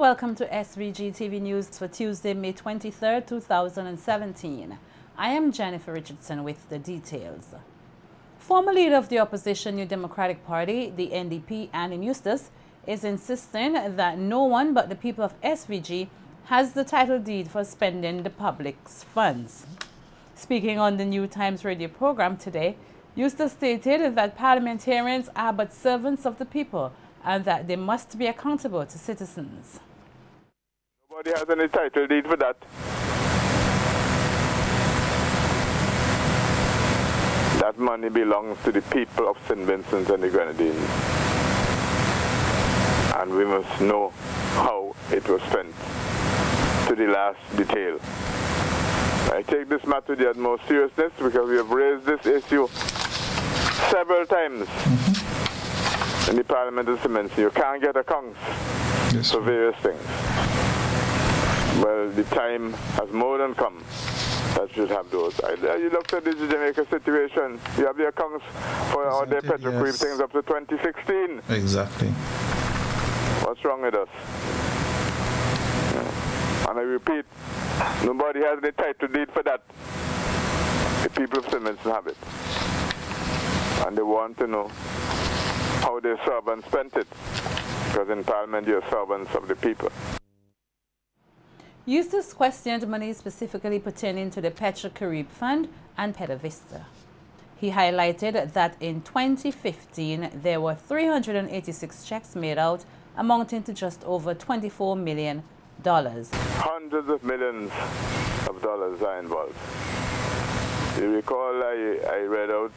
Welcome to SVGTV News for Tuesday, May 23, 2017. I am Jennifer Richardson with the details. Former leader of the opposition New Democratic Party, the NDP, Annie Eustace, is insisting that no one but the people of SVG has the title deed for spending the public's funds. Speaking on the New Times radio program today, Eustace stated that parliamentarians are but servants of the people and that they must be accountable to citizens. Nobody has any title deed for that. That money belongs to the people of St. Vincent and the Grenadines. And we must know how it was spent to the last detail. I take this matter with the utmost seriousness because we have raised this issue several times in the Parliament of St. Vincent. You can't get accounts for various things. Well, the time has more than come that should have those. You looked at the Jamaica situation. You have the accounts for all their petrol things up to 2016. Exactly. What's wrong with us? And I repeat, nobody has any title deed for that. The people of St. Vincent have it. And they want to know how their servants spent it. Because in Parliament, you're servants of the people. Eustace questioned money specifically pertaining to the Petro-Carib Fund and Pedavista. He highlighted that in 2015, there were 386 checks made out, amounting to just over $24 million. Hundreds of millions of dollars are involved. You recall I read out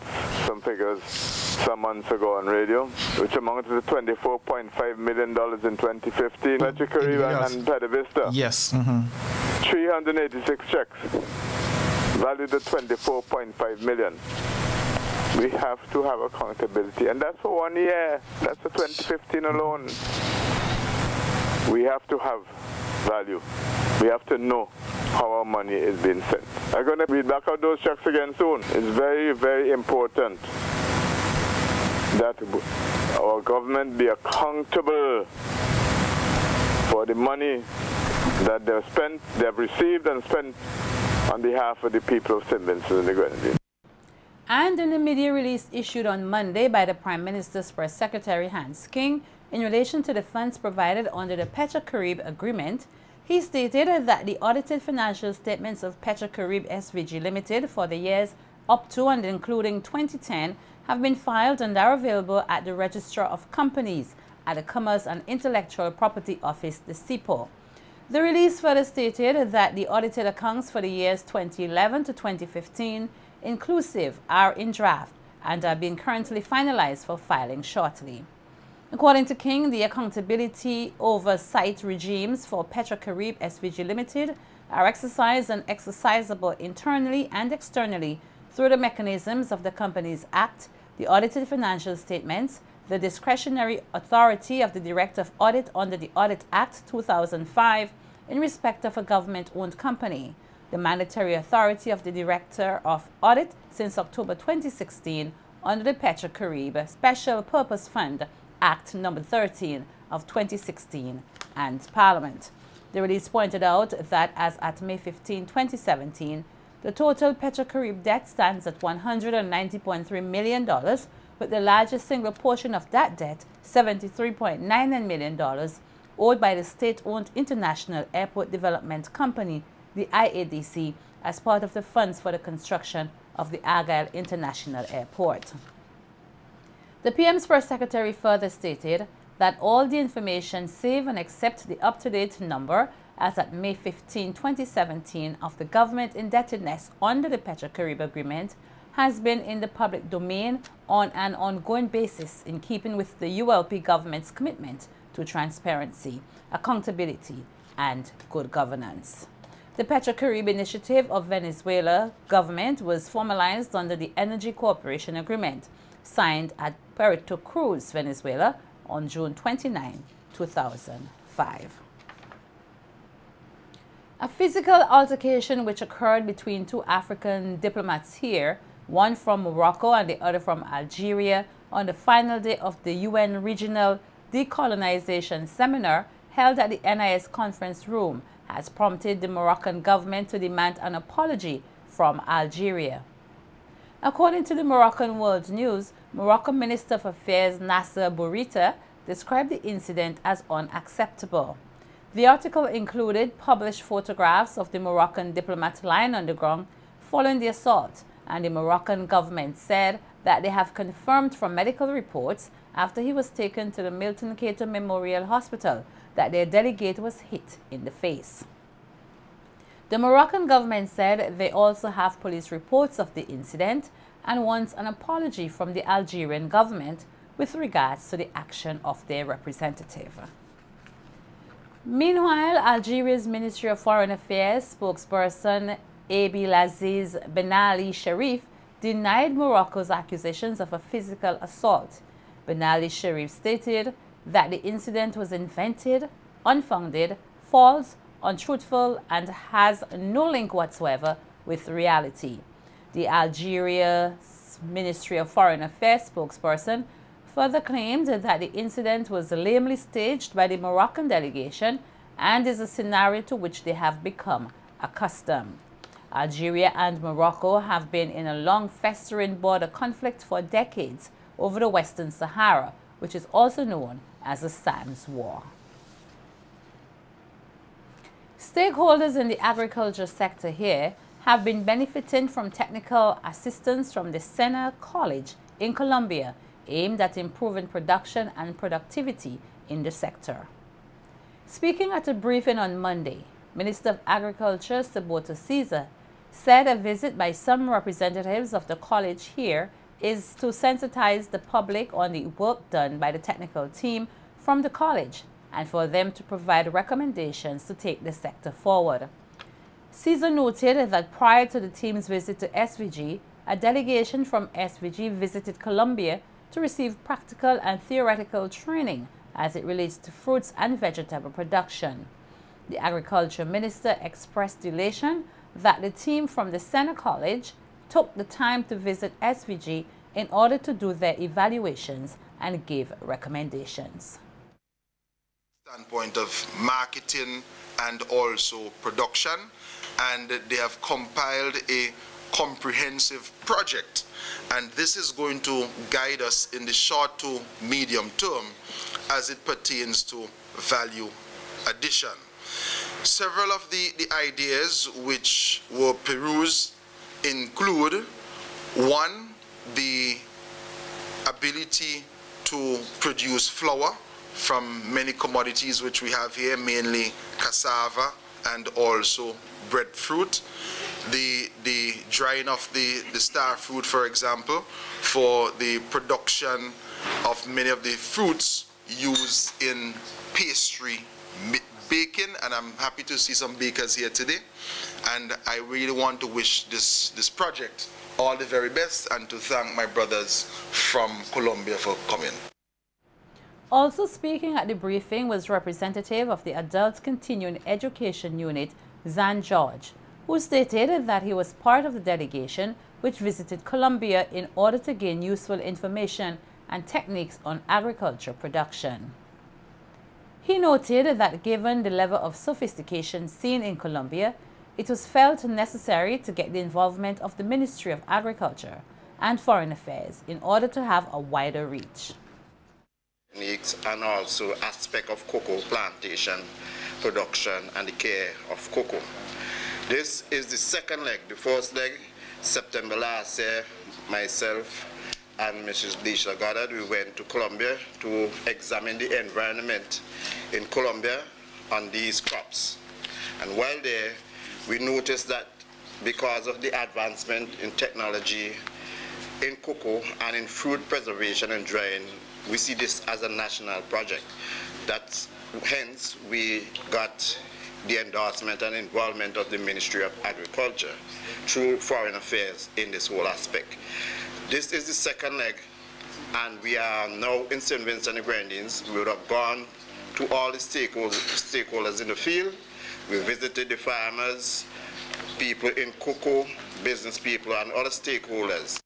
some figures some months ago on radio, which amounted to $24.5 million in 2015. Petro-Carib and Pedavista. Yes. 386 checks, valued at $24.5 million. We have to have accountability, and that's for 1 year. That's for 2015 alone. We have to have value. We have to know how our money is being sent. I'm going to read back out those checks again soon. It's very, very important that our government be accountable for the money that they've received and spent on behalf of the people of St. Vincent and the Grenadines. And in a media release issued on Monday by the Prime Minister's Press Secretary Hans King in relation to the funds provided under the Petro-Carib Agreement, he stated that the audited financial statements of Petro-Carib SVG Limited for the years up to and including 2010 have been filed and are available at the Registrar of Companies at the Commerce and Intellectual Property Office, the CIPO. The release further stated that the audited accounts for the years 2011 to 2015 inclusive are in draft and are being currently finalized for filing shortly. According to King, the accountability oversight regimes for Petro-Carib SVG Limited are exercised and exercisable internally and externally through the mechanisms of the Companies Act, the audited financial statements, the discretionary authority of the Director of Audit under the Audit Act 2005 in respect of a government-owned company, the mandatory authority of the Director of Audit since October 2016 under the Petro-Carib Special Purpose Fund Act No. 13 of 2016 and Parliament. The release pointed out that as at May 15, 2017, the total Petro-Carib debt stands at $190.3 million, with the largest single portion of that debt, $73.99 million, owed by the state-owned International Airport Development Company, the IADC, as part of the funds for the construction of the Argyle International Airport. The PM's Press Secretary further stated that all the information save and except the up-to-date number as at May 15, 2017 of the government indebtedness under the Petro-Carib Agreement has been in the public domain on an ongoing basis in keeping with the ULP government's commitment to transparency, accountability, and good governance. The Petro-Carib Initiative of Venezuela government was formalized under the Energy Cooperation Agreement, signed at Puerto Cruz, Venezuela, on June 29, 2005. A physical altercation which occurred between two African diplomats here, one from Morocco and the other from Algeria, on the final day of the UN Regional Decolonization Seminar held at the NIS conference room has prompted the Moroccan government to demand an apology from Algeria. According to the Moroccan World News, Moroccan Minister of Affairs Nasser Bourita described the incident as unacceptable. The article included published photographs of the Moroccan diplomat lying on the ground following the assault, and the Moroccan government said that they have confirmed from medical reports after he was taken to the Milton Cato Memorial Hospital that their delegate was hit in the face. The Moroccan government said they also have police reports of the incident and wants an apology from the Algerian government with regards to the action of their representative. Meanwhile, Algeria's Ministry of Foreign Affairs spokesperson Abdelaziz Ben Ali Sharif denied Morocco's accusations of a physical assault. Ben Ali Sharif stated that the incident was invented, unfounded, false, untruthful, and has no link whatsoever with reality. The Algeria's Ministry of Foreign Affairs spokesperson further claimed that the incident was lamely staged by the Moroccan delegation and is a scenario to which they have become accustomed. Algeria and Morocco have been in a long festering border conflict for decades over the Western Sahara, which is also known as the Sands War. Stakeholders in the agriculture sector here have been benefiting from technical assistance from the Sena College in Colombia, aimed at improving production and productivity in the sector. Speaking at a briefing on Monday, Minister of Agriculture Saboto Caesar said a visit by some representatives of the college here is to sensitize the public on the work done by the technical team from the college and for them to provide recommendations to take the sector forward. Caesar noted that prior to the team's visit to SVG, a delegation from SVG visited Colombia to receive practical and theoretical training as it relates to fruits and vegetable production. The Agriculture Minister expressed elation that the team from the Sena College took the time to visit SVG in order to do their evaluations and give recommendations. Standpoint of marketing and also production, and they have compiled a comprehensive project, and this is going to guide us in the short to medium term as it pertains to value addition. Several of the ideas which were perused include: one, the ability to produce flour from many commodities which we have here, mainly cassava and also breadfruit. The drying of the star fruit, for example, for the production of many of the fruits used in pastry baking, and I'm happy to see some bakers here today, and I really want to wish this project all the very best and to thank my brothers from Colombia for coming. Also speaking at the briefing was representative of the Adult Continuing Education Unit, Zan George, who stated that he was part of the delegation which visited Colombia in order to gain useful information and techniques on agriculture production. He noted that given the level of sophistication seen in Colombia, it was felt necessary to get the involvement of the Ministry of Agriculture and Foreign Affairs in order to have a wider reach. And also aspect of cocoa plantation, production and the care of cocoa. This is the second leg. The first leg, September last year, myself and Mrs. Deisha Goddard, we went to Colombia to examine the environment in Colombia on these crops. And while there, we noticed that because of the advancement in technology in cocoa and in fruit preservation and drying, we see this as a national project. That's hence we got the endorsement and involvement of the Ministry of Agriculture through Foreign Affairs in this whole aspect. This is the second leg, and we are now in St. Vincent and the Grenadines. We would have gone to all the stakeholders in the field. We visited the farmers, people in cocoa, business people, and other stakeholders.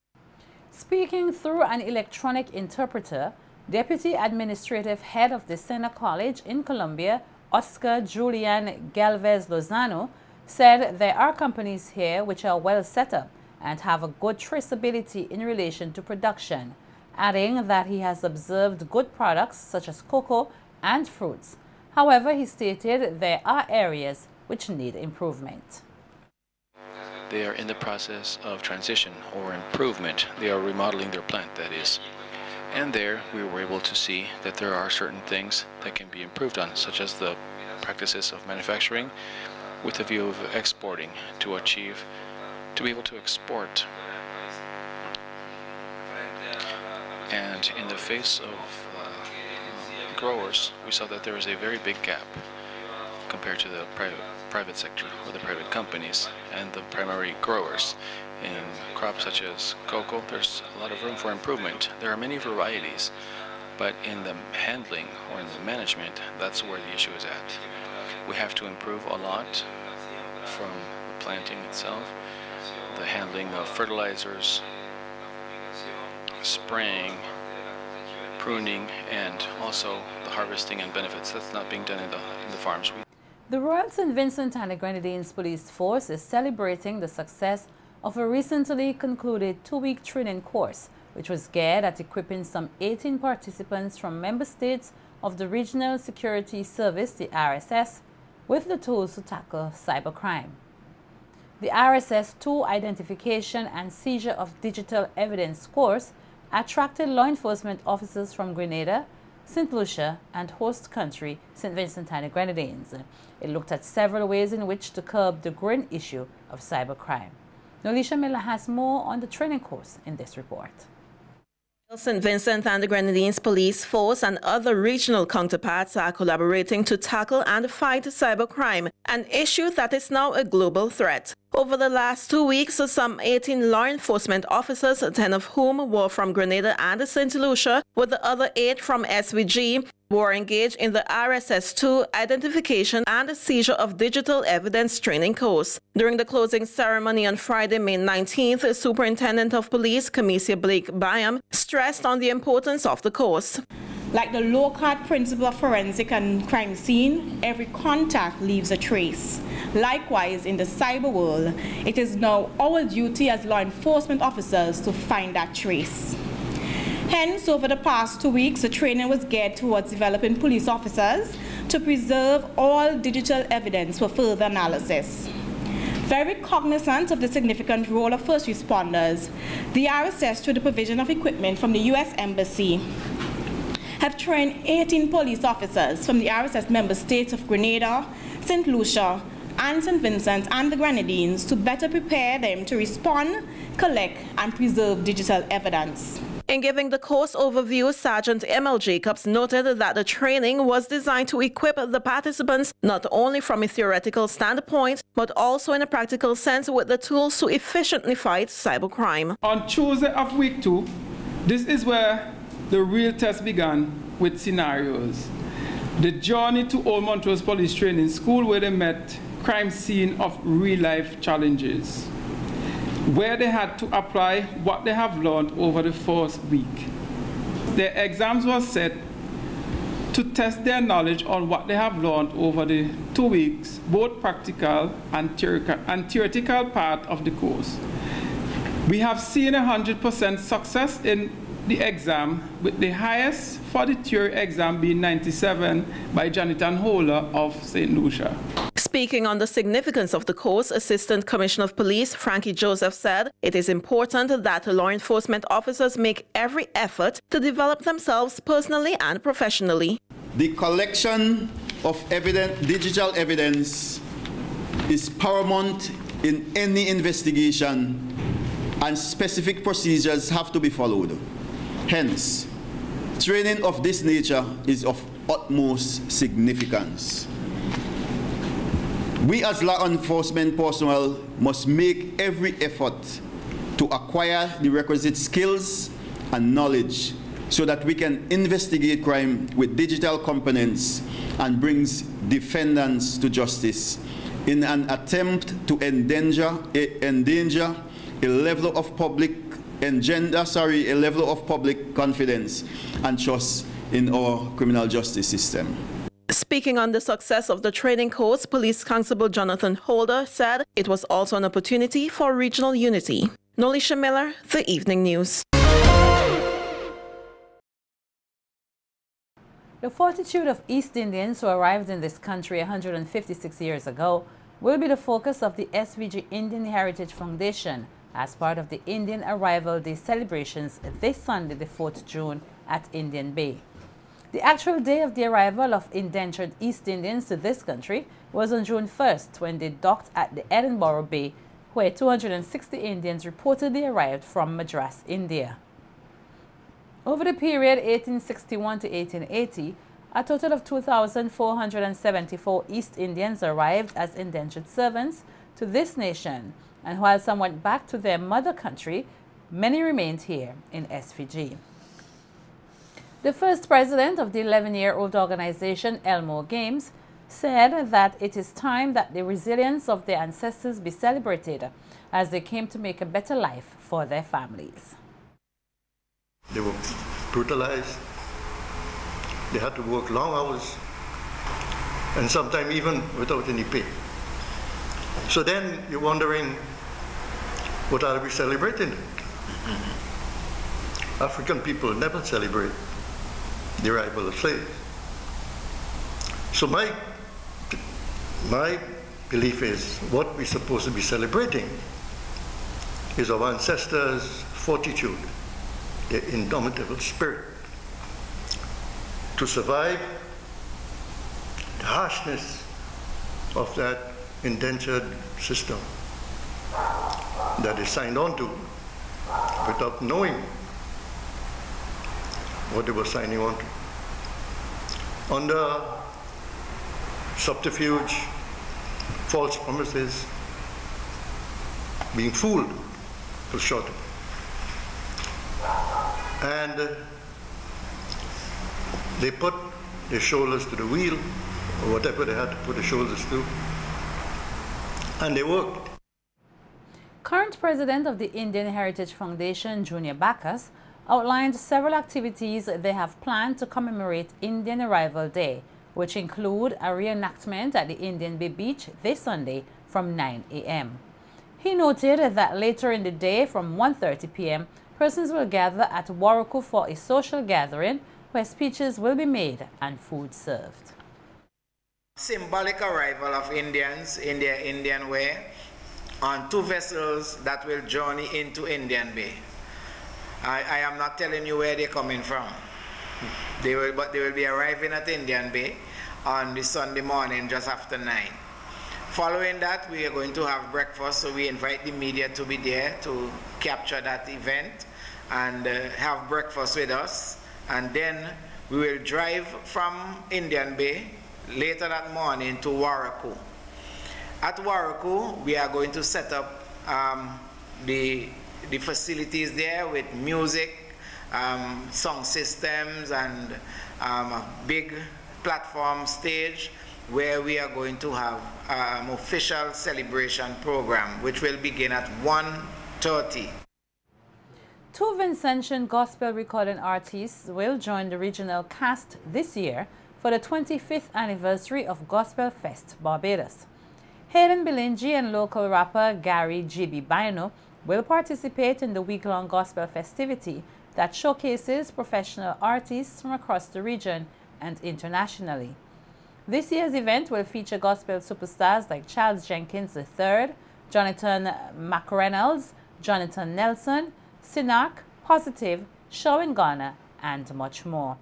Speaking through an electronic interpreter, Deputy Administrative Head of the Sena College in Colombia, Oscar Julian Galvez Lozano, said there are companies here which are well set up and have a good traceability in relation to production, adding that he has observed good products such as cocoa and fruits. However, he stated there are areas which need improvement. They are in the process of transition or improvement. They are remodeling their plant, that is. And there we were able to see that there are certain things that can be improved on, such as the practices of manufacturing with a view of exporting to be able to export. And in the face of growers, we saw that there is a very big gap compared to the private sector or the private companies and the primary growers. In crops such as cocoa, there's a lot of room for improvement. There are many varieties, but in the handling or in the management, that's where the issue is at. We have to improve a lot from the planting itself, the handling of fertilizers, spraying, pruning, and also the harvesting and benefits. That's not being done in the farms. The Royal St. Vincent and the Grenadines Police Force is celebrating the success of a recently concluded 2-week training course, which was geared at equipping some 18 participants from member states of the Regional Security Service, the RSS, with the tools to tackle cybercrime. The RSS-2 Identification and Seizure of Digital Evidence course attracted law enforcement officers from Grenada, St. Lucia, and host country, St. Vincent and the Grenadines. It looked at several ways in which to curb the growing issue of cybercrime. Nolisha Miller has more on the training course in this report. St. Vincent and the Grenadines Police Force and other regional counterparts are collaborating to tackle and fight cybercrime, an issue that is now a global threat. Over the last 2 weeks, some 18 law enforcement officers, 10 of whom were from Grenada and St. Lucia, with the other 8 from SVG, were engaged in the RSS-2 Identification and Seizure of Digital Evidence training course. During the closing ceremony on Friday, May 19th, Superintendent of Police, Commissioner Blake Byam, stressed on the importance of the course. Like the low-cut principle of forensic and crime scene, every contact leaves a trace. Likewise, in the cyber world, it is now our duty as law enforcement officers to find that trace. Hence, over the past 2 weeks, the training was geared towards developing police officers to preserve all digital evidence for further analysis. Very cognizant of the significant role of first responders, the RSS, through the provision of equipment from the U.S. Embassy, have trained 18 police officers from the RSS member states of Grenada, St. Lucia, and St. Vincent and the Grenadines to better prepare them to respond, collect, and preserve digital evidence. In giving the course overview, Sergeant M.L. Jacobs noted that the training was designed to equip the participants not only from a theoretical standpoint, but also in a practical sense with the tools to efficiently fight cybercrime. On Tuesday of week 2, this is where the real test began with scenarios. The journey to Old Montrose Police Training School, where they met crime scene of real-life challenges, where they had to apply what they have learned over the first week. Their exams were set to test their knowledge on what they have learned over the 2 weeks, both practical and theoretical part of the course. We have seen 100% success in the exam, with the highest for the theory exam being 97 by Jonathan Holler of St. Lucia. Speaking on the significance of the course, Assistant Commissioner of Police Frankie Joseph said it is important that law enforcement officers make every effort to develop themselves personally and professionally. The collection of digital evidence is paramount in any investigation, and specific procedures have to be followed. Hence, training of this nature is of utmost significance. We as law enforcement personnel must make every effort to acquire the requisite skills and knowledge so that we can investigate crime with digital components and brings defendants to justice in an attempt to endanger a level of public confidence and trust in our criminal justice system. Speaking on the success of the training course, Police Constable Jonathan Holder said it was also an opportunity for regional unity. Nolisha Miller, The Evening News. The fortitude of East Indians who arrived in this country 156 years ago will be the focus of the SVG Indian Heritage Foundation as part of the Indian Arrival Day celebrations this Sunday, the 4th June at Indian Bay. The actual day of the arrival of indentured East Indians to this country was on June 1st when they docked at the Edinburgh Bay, where 260 Indians reportedly arrived from Madras, India. Over the period 1861 to 1880, a total of 2,474 East Indians arrived as indentured servants to this nation, and while some went back to their mother country, many remained here in SVG. The first president of the 11-year-old organization, Elmore Games, said that it is time that the resilience of their ancestors be celebrated as they came to make a better life for their families. They were brutalized. They had to work long hours, and sometimes even without any pay. So then you're wondering, what are we celebrating? African people never celebrate the arrival of slaves. So my belief is what we're supposed to be celebrating is our ancestors' fortitude, their indomitable spirit to survive the harshness of that indentured system that they signed on to without knowing what they were signing on to. Under subterfuge, false promises, being fooled for short. And they put their shoulders to the wheel, or whatever they had to put their shoulders to, and they worked. Current president of the Indian Heritage Foundation, Junior Bacchus, outlined several activities they have planned to commemorate Indian Arrival Day, which include a reenactment at the Indian Bay Beach this Sunday from 9 a.m. He noted that later in the day from 1:30 p.m., persons will gather at Warruku for a social gathering where speeches will be made and food served. Symbolic arrival of Indians in their Indian way on two vessels that will journey into Indian Bay. I am not telling you where they're coming from. But they will be arriving at Indian Bay on the Sunday morning just after 9. Following that, we are going to have breakfast, so we invite the media to be there to capture that event and have breakfast with us. And then we will drive from Indian Bay later that morning to Warruku. At Warruku, we are going to set up the facilities there with music, song systems, and a big platform stage where we are going to have an official celebration program, which will begin at 1:30. Two Vincentian gospel recording artists will join the regional cast this year for the 25th anniversary of Gospel Fest Barbados. Hayden Bilingi and local rapper Gary G.B. Bino will participate in the week-long gospel festivity that showcases professional artists from across the region and internationally. This year's event will feature gospel superstars like Charles Jenkins III, Jonathan McReynolds, Jonathan Nelson, Sinak, Positive, Shawn Garner, and much more.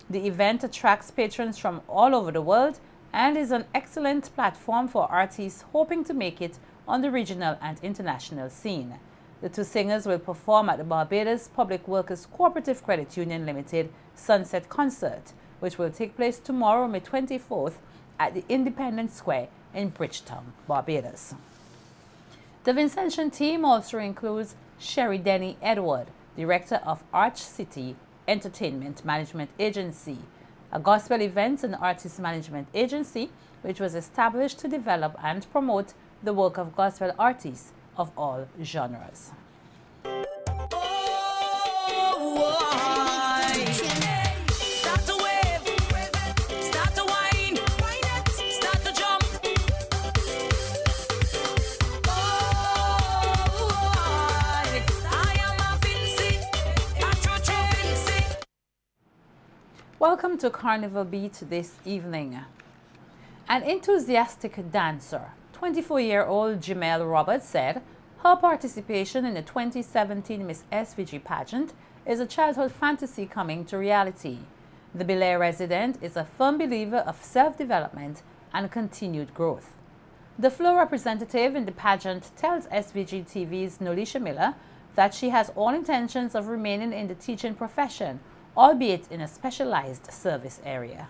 The event attracts patrons from all over the world and is an excellent platform for artists hoping to make it on the regional and international scene. The two singers will perform at the Barbados Public Workers Cooperative Credit Union Limited Sunset Concert, which will take place tomorrow, May 24th, at the Independence Square in Bridgetown, Barbados. The Vincentian team also includes Sherry Denny Edward, Director of Arch City Entertainment Management Agency, a gospel events and artist management agency which was established to develop and promote the work of gospel artists of all genres. Start to wave, start to whine. Welcome to Carnival Beat this evening. An enthusiastic dancer, 24-year-old Jamel Roberts said her participation in the 2017 Miss SVG pageant is a childhood fantasy coming to reality. The Bel-Air resident is a firm believer of self-development and continued growth. The floor representative in the pageant tells SVG-TV's Nolisha Miller that she has all intentions of remaining in the teaching profession, albeit in a specialized service area.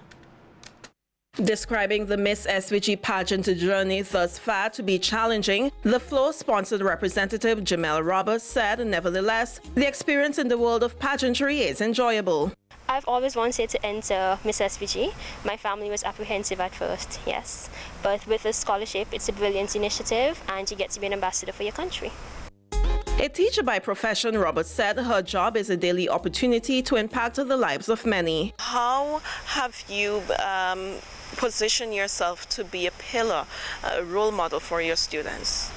Describing the Miss SVG pageant journey thus far to be challenging, the floor-sponsored representative Jamel Roberts said, nevertheless, the experience in the world of pageantry is enjoyable. I've always wanted to enter Miss SVG. My family was apprehensive at first, yes. But with a scholarship, it's a brilliant initiative and you get to be an ambassador for your country. A teacher by profession, Roberts said her job is a daily opportunity to impact the lives of many. How have you positioned yourself to be a pillar, a role model for your students?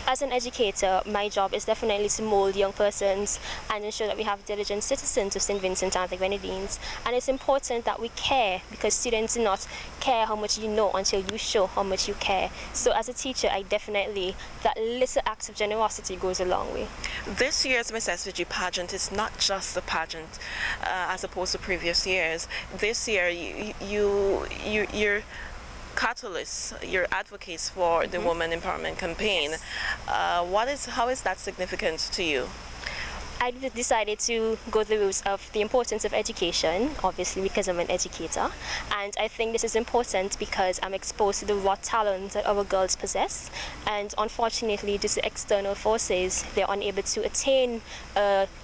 As an educator, my job is definitely to mold young persons and ensure that we have diligent citizens of St. Vincent and the Grenadines. And it's important that we care, because students do not care how much you know until you show how much you care. So as a teacher, that little act of generosity goes a long way. This year's Miss SVG pageant is not just a pageant as opposed to previous years. This year, you're catalysts, your advocates for the Women Empowerment Campaign. Yes. How is that significant to you? I decided to go the route of the importance of education, obviously because I'm an educator, and I think this is important because I'm exposed to the raw talent that our girls possess, and unfortunately due to external forces they're unable to attain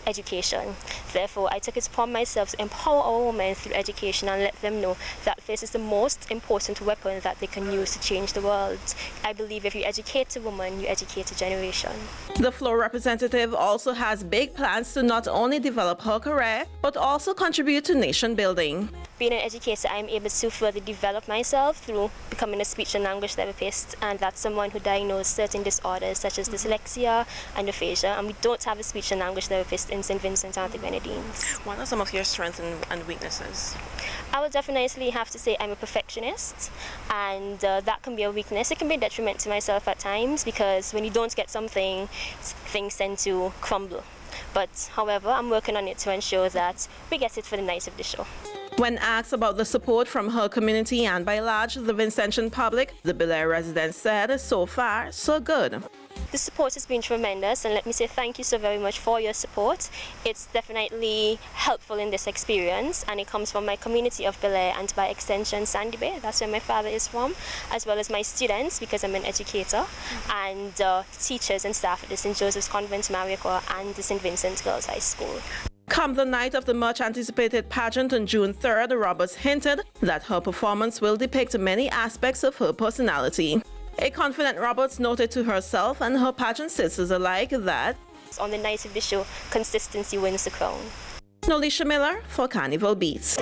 education. Therefore I took it upon myself to empower our women through education and let them know that this is the most important weapon that they can use to change the world. I believe if you educate a woman, you educate a generation. The floor representative also has big plans to not only develop her career, but also contribute to nation building. Being an educator, I'm able to further develop myself through becoming a speech and language therapist, and that's someone who diagnosed certain disorders such as dyslexia and aphasia, and we don't have a speech and language therapist in St. Vincent and the Grenadines. What are some of your strengths and weaknesses? I would definitely have to say I'm a perfectionist, and that can be a weakness. It can be a detriment to myself at times, because when you don't get something, things tend to crumble. But however, I'm working on it to ensure that we get it for the night of the show. When asked about the support from her community and by large the Vincentian public, the Bel-Air resident said, so far, so good. The support has been tremendous, and let me say thank you so very much for your support. It's definitely helpful in this experience, and it comes from my community of Bel-Air and by extension Sandy Bay, that's where my father is from, as well as my students because I'm an educator, and teachers and staff at the St. Joseph's Convent Mariacoa and the St. Vincent Girls High School. Come the night of the much-anticipated pageant on June 3rd, Roberts hinted that her performance will depict many aspects of her personality. A confident Roberts noted to herself and her pageant sisters alike that on the night of the show, consistency wins the crown. Nolisha Miller for Carnival Beats.